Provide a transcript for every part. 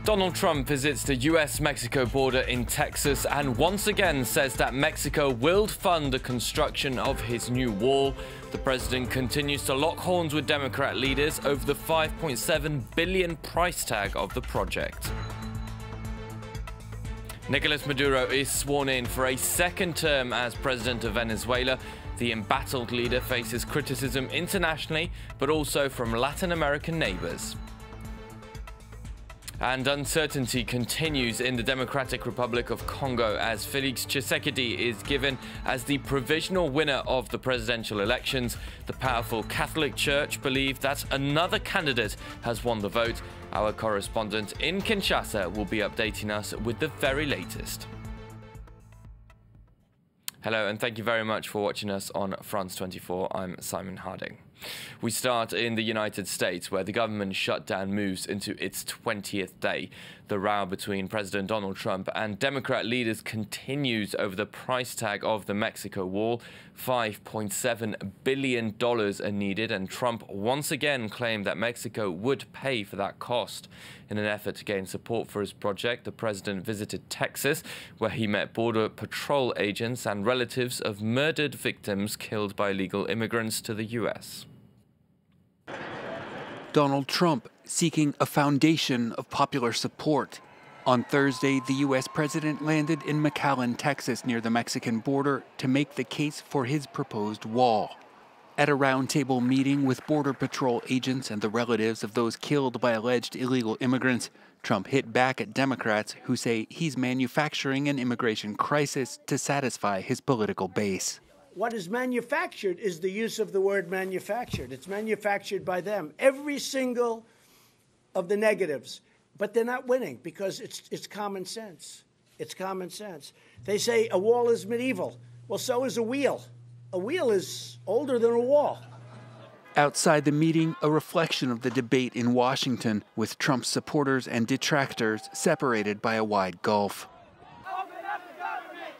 Donald Trump visits the US-Mexico border in Texas and once again says that Mexico will fund the construction of his new wall. The president continues to lock horns with Democrat leaders over the $5.7 billion price tag of the project. Nicolas Maduro is sworn in for a second term as president of Venezuela. The embattled leader faces criticism internationally, but also from Latin American neighbors. And uncertainty continues in the Democratic Republic of Congo as Felix Tshisekedi is given as the provisional winner of the presidential elections. The powerful Catholic Church believe that another candidate has won the vote. Our correspondent in Kinshasa will be updating us with the very latest. Hello and thank you very much for watching us on France 24. I'm Simon Harding. We start in the United States, where the government shutdown moves into its 20th day. The row between President Donald Trump and Democrat leaders continues over the price tag of the Mexico wall. $5.7 billion are needed, and Trump once again claimed that Mexico would pay for that cost. In an effort to gain support for his project, the president visited Texas, where he met Border Patrol agents and relatives of murdered victims killed by illegal immigrants to the U.S. Donald Trump seeking a foundation of popular support. On Thursday, the U.S. president landed in McAllen, Texas, near the Mexican border, to make the case for his proposed wall. At a roundtable meeting with Border Patrol agents and the relatives of those killed by alleged illegal immigrants, Trump hit back at Democrats who say he's manufacturing an immigration crisis to satisfy his political base. What is manufactured is the use of the word manufactured. It's manufactured by them. Every single of the negatives. But they're not winning because it's common sense. It's common sense. They say a wall is medieval. Well, so is a wheel. A wheel is older than a wall. Outside the meeting, a reflection of the debate in Washington, with Trump's supporters and detractors separated by a wide gulf.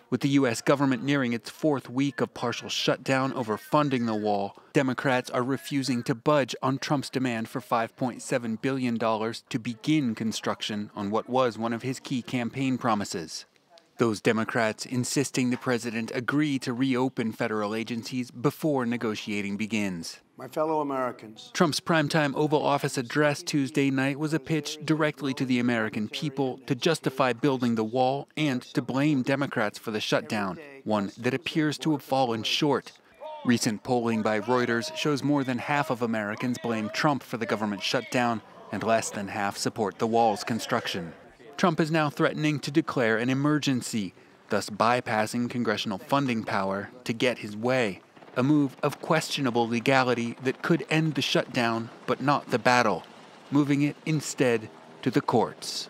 With the U.S. government nearing its fourth week of partial shutdown over funding the wall, Democrats are refusing to budge on Trump's demand for $5.7 billion to begin construction on what was one of his key campaign promises. Those Democrats insisting the president agree to reopen federal agencies before negotiating begins. My fellow Americans. Trump's primetime Oval Office address Tuesday night was a pitch directly to the American people to justify building the wall and to blame Democrats for the shutdown, one that appears to have fallen short. Recent polling by Reuters shows more than half of Americans blame Trump for the government shutdown and less than half support the wall's construction. Trump is now threatening to declare an emergency, thus bypassing congressional funding power to get his way. A move of questionable legality that could end the shutdown, but not the battle, moving it instead to the courts.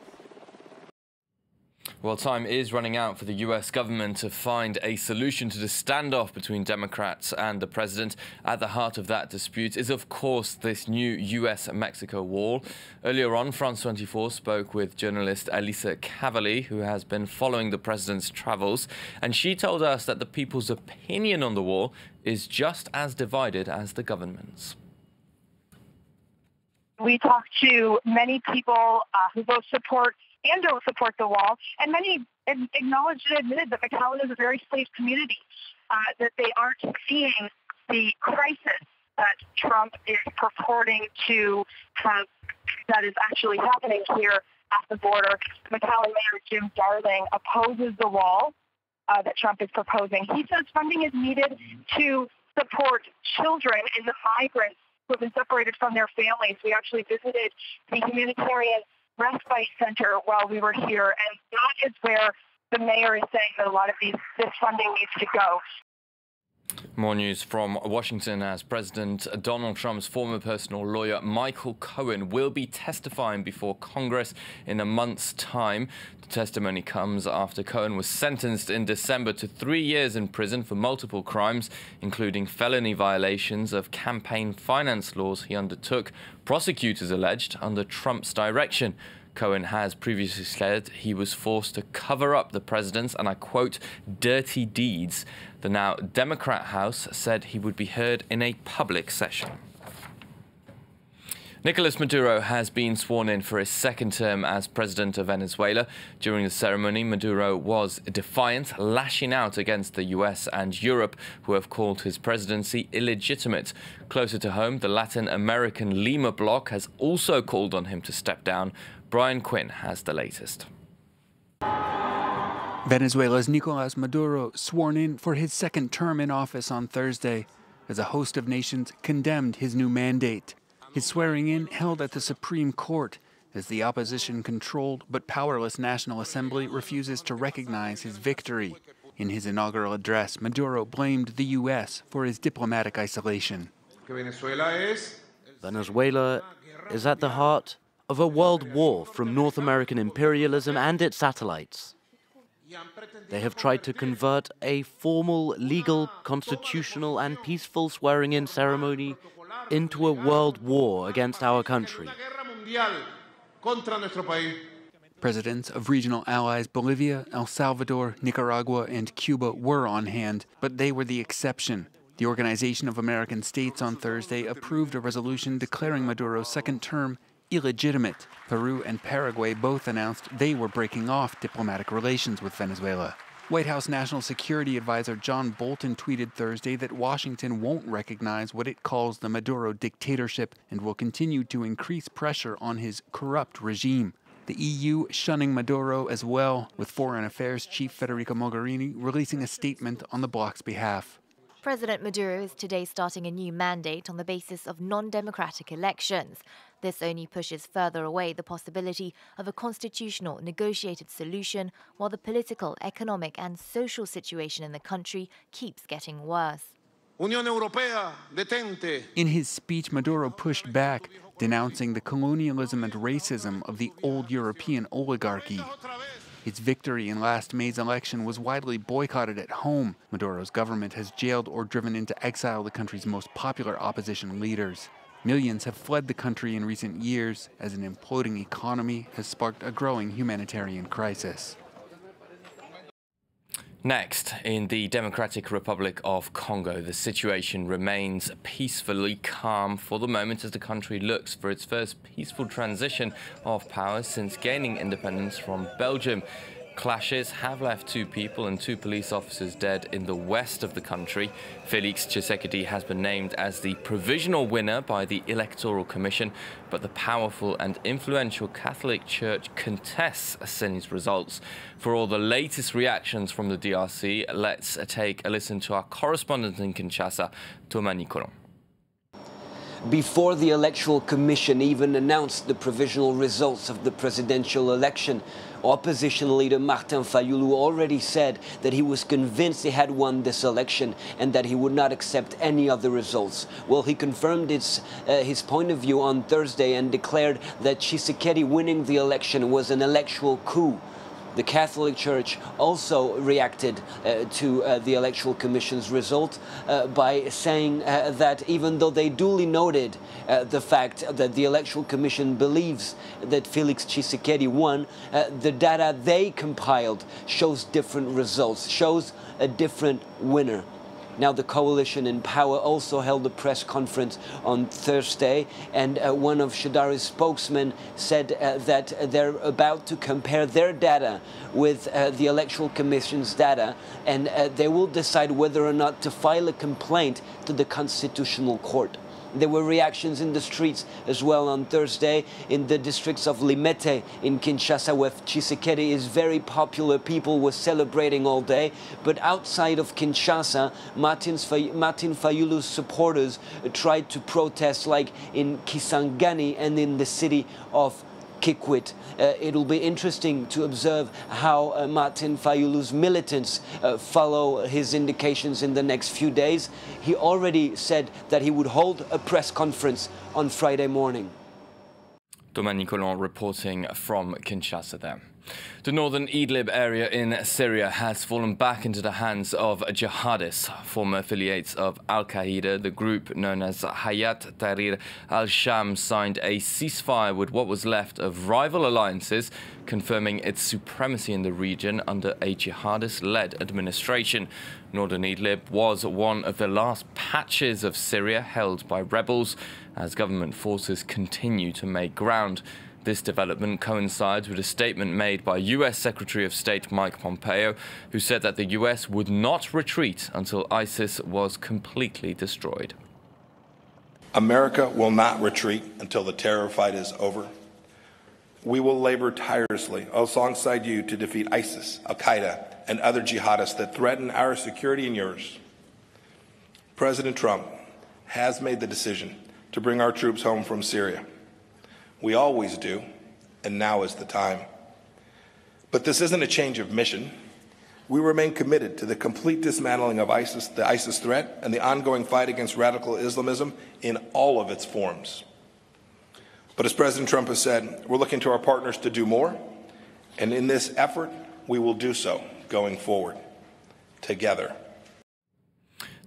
Well, time is running out for the U.S. government to find a solution to the standoff between Democrats and the president. At the heart of that dispute is, of course, this new U.S.-Mexico wall. Earlier on, France 24 spoke with journalist Elisa Cavalli, who has been following the president's travels, and she told us that the people's opinion on the wall is just as divided as the government's. We talked to many people who both support and don't support the wall, and many acknowledged and admitted that McAllen is a very safe community, that they aren't seeing the crisis that Trump is purporting to have that is actually happening here at the border. McAllen Mayor Jim Darling opposes the wall that Trump is proposing. He says funding is needed to support children and the migrants who have been separated from their families. We actually visited the humanitarian respite center while we were here, and that is where the mayor is saying that a lot of this funding needs to go. More news from Washington as President Donald Trump's former personal lawyer Michael Cohen will be testifying before Congress in a month's time. The testimony comes after Cohen was sentenced in December to 3 years in prison for multiple crimes, including felony violations of campaign finance laws he undertook, prosecutors alleged, under Trump's direction. Cohen has previously said he was forced to cover up the president's, and I quote, dirty deeds. The now Democrat House said he would be heard in a public session. Nicolas Maduro has been sworn in for his second term as president of Venezuela. During the ceremony, Maduro was defiant, lashing out against the US and Europe, who have called his presidency illegitimate. Closer to home, the Latin American Lima bloc has also called on him to step down. Brian Quinn has the latest. Venezuela's Nicolas Maduro sworn in for his second term in office on Thursday, as a host of nations condemned his new mandate. His swearing-in held at the Supreme Court, as the opposition-controlled but powerless National Assembly refuses to recognize his victory. In his inaugural address, Maduro blamed the U.S. for his diplomatic isolation. Venezuela is at the heart of a world war from North American imperialism and its satellites. They have tried to convert a formal, legal, constitutional and peaceful swearing-in ceremony into a world war against our country. Presidents of regional allies Bolivia, El Salvador, Nicaragua, and Cuba were on hand, but they were the exception. The Organization of American States on Thursday approved a resolution declaring Maduro's second term illegitimate. Peru and Paraguay both announced they were breaking off diplomatic relations with Venezuela. White House National Security Advisor John Bolton tweeted Thursday that Washington won't recognize what it calls the Maduro dictatorship and will continue to increase pressure on his corrupt regime. The EU shunning Maduro as well, with Foreign Affairs Chief Federica Mogherini releasing a statement on the bloc's behalf. President Maduro is today starting a new mandate on the basis of non-democratic elections. This only pushes further away the possibility of a constitutional negotiated solution, while the political, economic and social situation in the country keeps getting worse. In his speech, Maduro pushed back, denouncing the colonialism and racism of the old European oligarchy. Its victory in last May's election was widely boycotted at home. Maduro's government has jailed or driven into exile the country's most popular opposition leaders. Millions have fled the country in recent years as an imploding economy has sparked a growing humanitarian crisis. Next, in the Democratic Republic of Congo, the situation remains peacefully calm for the moment as the country looks for its first peaceful transition of power since gaining independence from Belgium. Clashes have left 2 people and 2 police officers dead in the west of the country. Félix Tshisekedi has been named as the provisional winner by the Electoral Commission, but the powerful and influential Catholic Church contests Asseni's results. For all the latest reactions from the DRC, let's take a listen to our correspondent in Kinshasa, Thomas Nicolon. Before the Electoral Commission even announced the provisional results of the presidential election, opposition leader Martin Fayulu already said that he was convinced he had won this election and that he would not accept any other results. Well, he confirmed his point of view on Thursday and declared that Tshisekedi winning the election was an electoral coup. The Catholic Church also reacted to the Electoral Commission's result by saying that even though they duly noted the fact that the Electoral Commission believes that Félix Tshisekedi won, the data they compiled shows different results, shows a different winner. Now, the coalition in power also held a press conference on Thursday, and one of Shadari's spokesmen said that they're about to compare their data with the Electoral Commission's data, and they will decide whether or not to file a complaint to the Constitutional Court. There were reactions in the streets as well on Thursday in the districts of Limete in Kinshasa, where Tshisekedi is very popular. People were celebrating all day. But outside of Kinshasa, Martin Fayulu's supporters tried to protest, like in Kisangani and in the city of Kikwit. It'll be interesting to observe how Martin Fayulu's militants follow his indications in the next few days. He already said that he would hold a press conference on Friday morning. Thomas Nicolon reporting from Kinshasa there. The northern Idlib area in Syria has fallen back into the hands of jihadists, former affiliates of al-Qaeda. The group known as Hayat Tahrir al-Sham signed a ceasefire with what was left of rival alliances, confirming its supremacy in the region under a jihadist-led administration. Northern Idlib was one of the last patches of Syria held by rebels as government forces continue to make ground. This development coincides with a statement made by U.S. Secretary of State Mike Pompeo, who said that the U.S. would not retreat until ISIS was completely destroyed. America will not retreat until the terror fight is over. We will labor tirelessly alongside you to defeat ISIS, al-Qaeda, and other jihadists that threaten our security and yours. President Trump has made the decision to bring our troops home from Syria. We always do, and now is the time. But this isn't a change of mission. We remain committed to the complete dismantling of ISIS, the ISIS threat, and the ongoing fight against radical Islamism in all of its forms. But as President Trump has said, we're looking to our partners to do more, and in this effort, we will do so going forward, together.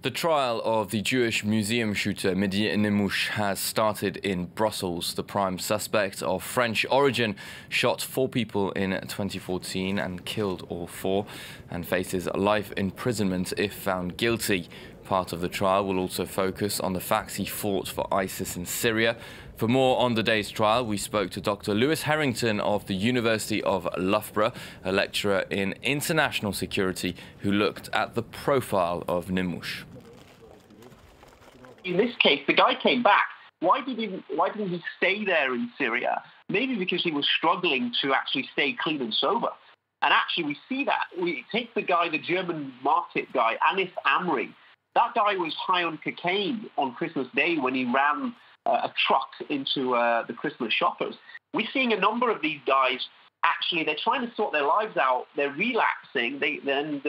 The trial of the Jewish museum shooter Mehdi Nemmouche has started in Brussels. The prime suspect of French origin shot 4 people in 2014 and killed all 4 and faces life imprisonment if found guilty. Part of the trial will also focus on the facts he fought for ISIS in Syria. For more on the day's trial, we spoke to Dr. Lewis Harrington of the University of Loughborough, a lecturer in international security who looked at the profile of Nemmouche. In this case, the guy came back. Why didn't he stay there in Syria? Maybe because he was struggling to actually stay clean and sober. And actually, we see that. We take the guy, the German market guy, Anis Amri. That guy was high on cocaine on Christmas Day when he ran a truck into the Christmas shoppers. We're seeing a number of these guys. Actually, they're trying to sort their lives out. They're relapsing. And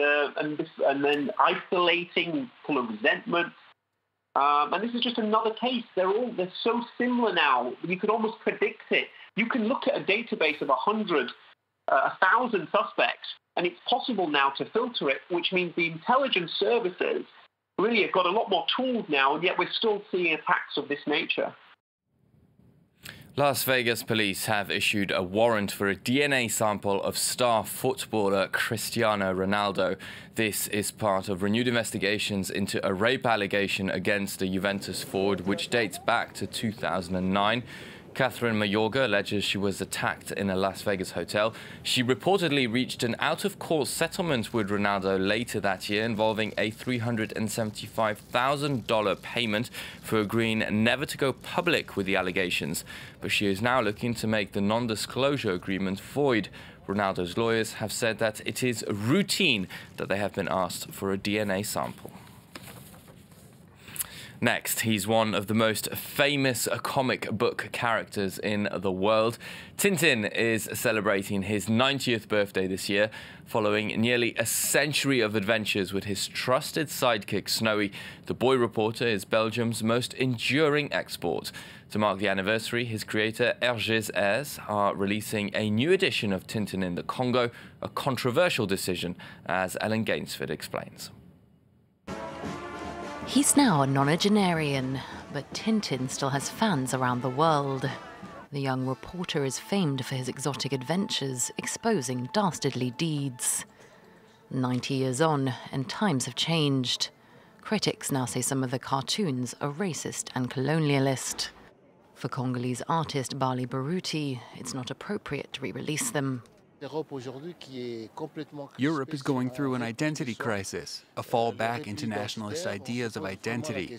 then isolating, full of resentment. And this is just another case. They're so similar now. You could almost predict it. You can look at a database of 1,000 suspects, and it's possible now to filter it, which means the intelligence services really have got a lot more tools now, and yet we're still seeing attacks of this nature. Las Vegas police have issued a warrant for a DNA sample of star footballer Cristiano Ronaldo. This is part of renewed investigations into a rape allegation against the Juventus forward, which dates back to 2009. Catherine Mayorga alleges she was attacked in a Las Vegas hotel. She reportedly reached an out-of-court settlement with Ronaldo later that year involving a $375,000 payment for agreeing never to go public with the allegations. But she is now looking to make the non-disclosure agreement void. Ronaldo's lawyers have said that it is routine that they have been asked for a DNA sample. Next, he's one of the most famous comic book characters in the world. Tintin is celebrating his 90th birthday this year, following nearly a century of adventures with his trusted sidekick Snowy. The boy reporter is Belgium's most enduring export. To mark the anniversary, his creator Hergé's heirs are releasing a new edition of Tintin in the Congo, a controversial decision, as Ellen Gainsford explains. He's now a nonagenarian, but Tintin still has fans around the world. The young reporter is famed for his exotic adventures, exposing dastardly deeds. 90 years on, and times have changed. Critics now say some of the cartoons are racist and colonialist. For Congolese artist Bali Baruti, it's not appropriate to re-release them. Europe is going through an identity crisis, a fall back into nationalist ideas of identity.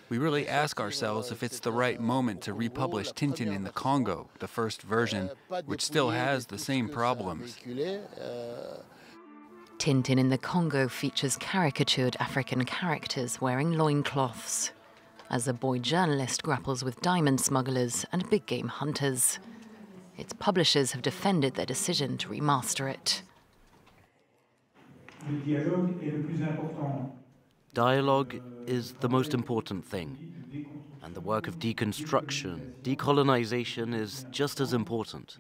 We really ask ourselves if it's the right moment to republish Tintin in the Congo, the first version, which still has the same problems. Tintin in the Congo features caricatured African characters wearing loincloths, as a boy journalist grapples with diamond smugglers and big game hunters. Its publishers have defended their decision to remaster it. Dialogue is the most important thing. And the work of deconstruction, decolonization is just as important.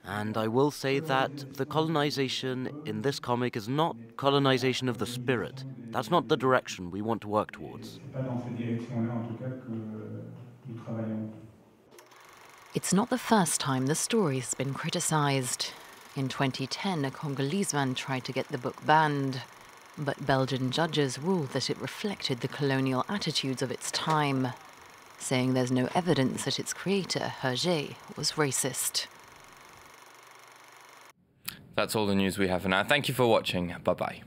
And I will say that the colonization in this comic is not colonization of the spirit. That's not the direction we want to work towards. It's not the first time the story has been criticized. In 2010, a Congolese man tried to get the book banned, but Belgian judges ruled that it reflected the colonial attitudes of its time, saying there's no evidence that its creator, Hergé, was racist. That's all the news we have for now. Thank you for watching. Bye-bye.